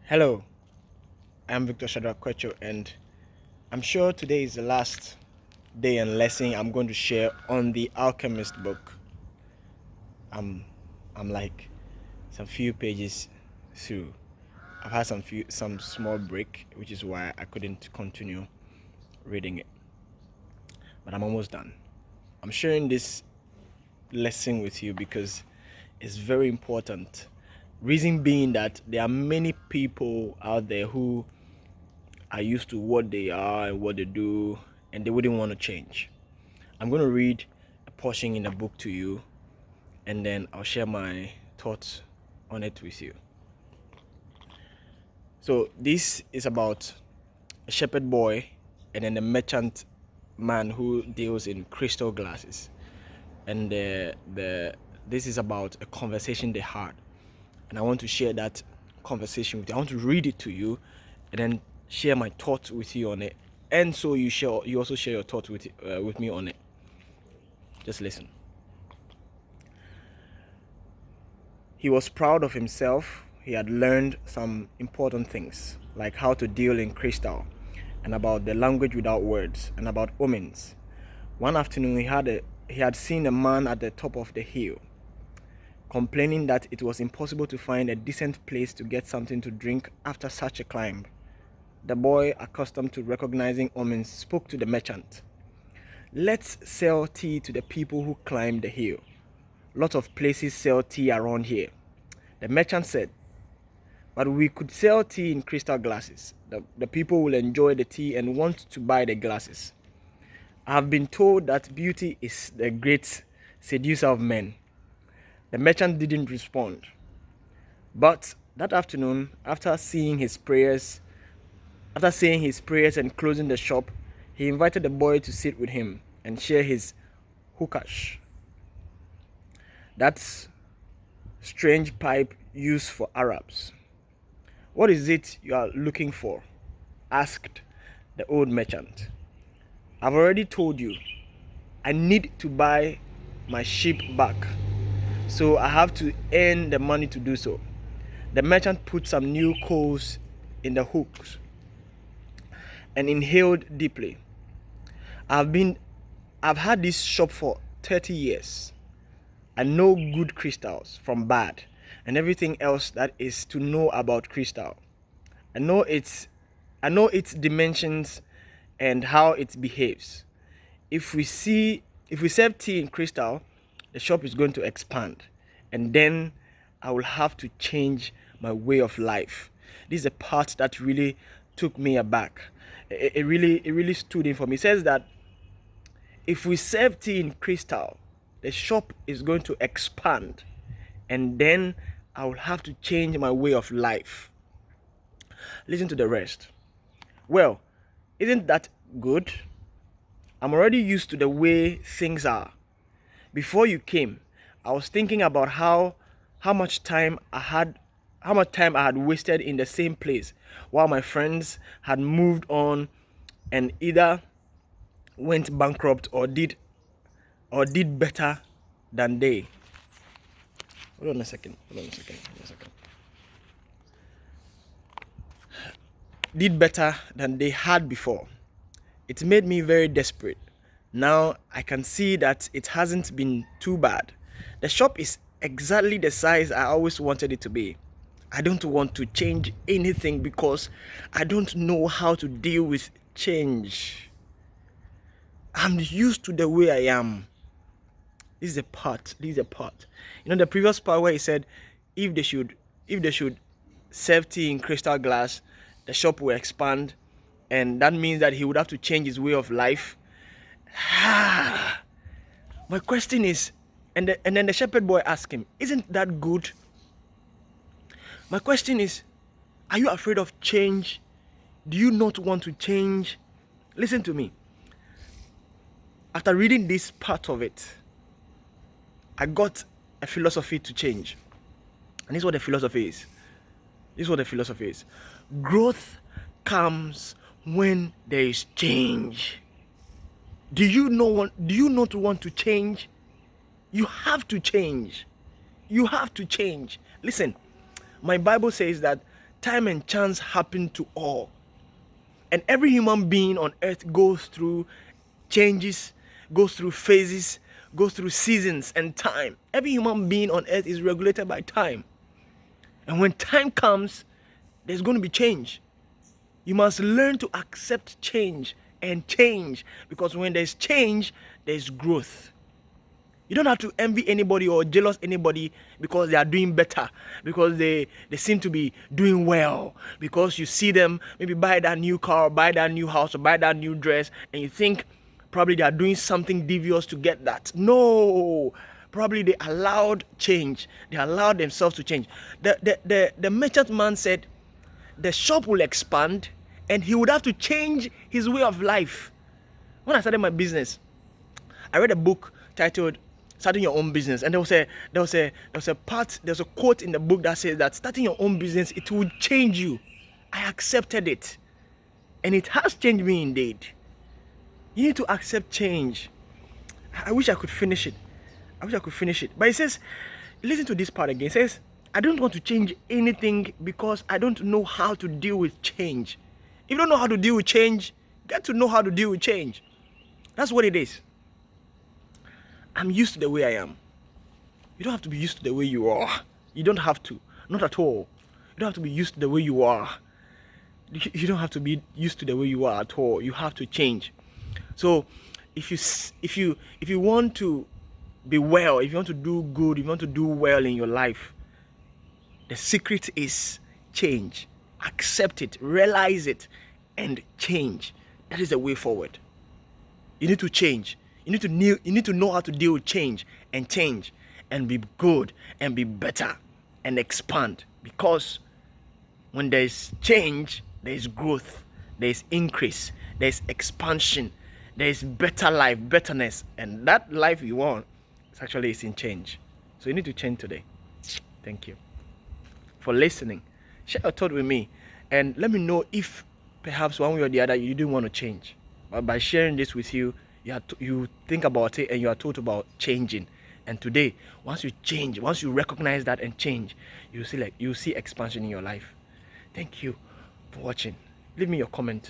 Hello, I'm Victor Shadrach Kwecho, and I'm sure today is the last day and lesson I'm going to share on the Alchemist book. I'm like some few pages through. I've had some small break, which is why I couldn't continue reading it. But I'm almost done. I'm sharing this lesson with you because it's very important. Reason being that there are many people out there who are used to what they are and what they do, and they wouldn't want to change. I'm going to read a portion in the book to you, and then I'll share my thoughts on it with you. So this is about a shepherd boy and then a merchant man who deals in crystal glasses, and this is about a conversation they had, and I want to share that conversation with you. I want to read it to you, and then share my thoughts with you on it, and so you also share your thoughts with me on it. Just listen. He was proud of himself. He had learned some important things, like how to deal in crystal, and about the language without words, and about omens. One afternoon, he had seen a man at the top of the hill, complaining that it was impossible to find a decent place to get something to drink after such a climb. The boy, accustomed to recognizing omens, spoke to the merchant. "Let's sell tea to the people who climb the hill. Lots of places sell tea around here." The merchant said, "But we could sell tea in crystal glasses. The people will enjoy the tea and want to buy the glasses. I have been told that beauty is the great seducer of men." The merchant didn't respond. But that afternoon, after saying his prayers and closing the shop, he invited the boy to sit with him and share his hukash. That's strange pipe used for Arabs. "What is it you are looking for?" asked the old merchant. "I've already told you. I need to buy my sheep back, so I have to earn the money to do so." The merchant put some new coals in the hooks and inhaled deeply. I've had this shop for 30 years. I know good crystals from bad and everything else that is to know about crystal. I know its dimensions and how it behaves. If we serve tea in crystal, the shop is going to expand, and then I will have to change my way of life. This is a part that really took me aback. It really stood in for me. It says that if we serve tea in crystal, the shop is going to expand, and then I will have to change my way of life. Listen to the rest. Well, isn't that good? I'm already used to the way things are. Before you came, I was thinking about how much time I had wasted in the same place while my friends had moved on and either went bankrupt or did better than they. Hold on a second. Did better than they had before. It made me very desperate. Now I can see that it hasn't been too bad. The shop is exactly the size I always wanted it to be. I don't want to change anything because I don't know how to deal with change. I'm used to the way I am. This is a part. You know, the previous part where he said if they should serve tea in crystal glass, the shop will expand, and that means that he would have to change his way of life. My question is, and then the shepherd boy asked him, "Isn't that good?" My question is, are you afraid of change? Do you not want to change? Listen to me. After reading this part of it, I got a philosophy to change. And this is what the philosophy is. Growth comes when there is change. Do you not want to change? You have to change. Listen, my Bible says that time and chance happen to all. And every human being on earth goes through changes, goes through phases, goes through seasons and time. Every human being on earth is regulated by time. And when time comes, there's going to be change. You must learn to accept change and change, because when there's change, there's growth. You don't have to envy anybody or jealous anybody because they are doing better, because they seem to be doing well, because you see them maybe buy that new car, buy that new house, or buy that new dress, and you think probably they are doing something devious to get that. No, probably they allowed change. They allowed themselves to change. The merchant man said the shop will expand and he would have to change his way of life. When I started my business, I read a book titled Starting Your Own Business, and there was a quote in the book that says that starting your own business, it will change you. I accepted it, and it has changed me indeed. You need to accept change. I wish I could finish it. But it says, listen to this part again. It says, I don't want to change anything because I don't know how to deal with change. If you don't know how to deal with change, get to know how to deal with change. That's what it is. I'm used to the way I am. You don't have to be used to the way you are. You don't have to. Not at all. You don't have to be used to the way you are. You don't have to be used to the way you are at all. You have to change. So if you want to be well, if you want to do good, if you want to do well in your life, the secret is change. Accept it, realize it, and change. That is the way forward. You need to change. You need to know how to deal with change and be good and be better and expand. Because when there's change, there's growth, there's increase, there's expansion, there's better life, betterness, and that life you want is in change. So you need to change today. Thank you for listening. Share your thought with me and let me know if perhaps one way or the other you didn't want to change. But by sharing this with you, you think about it and you are told about changing. And today, once you change, once you recognize that and change, you see expansion in your life. Thank you for watching. Leave me your comment.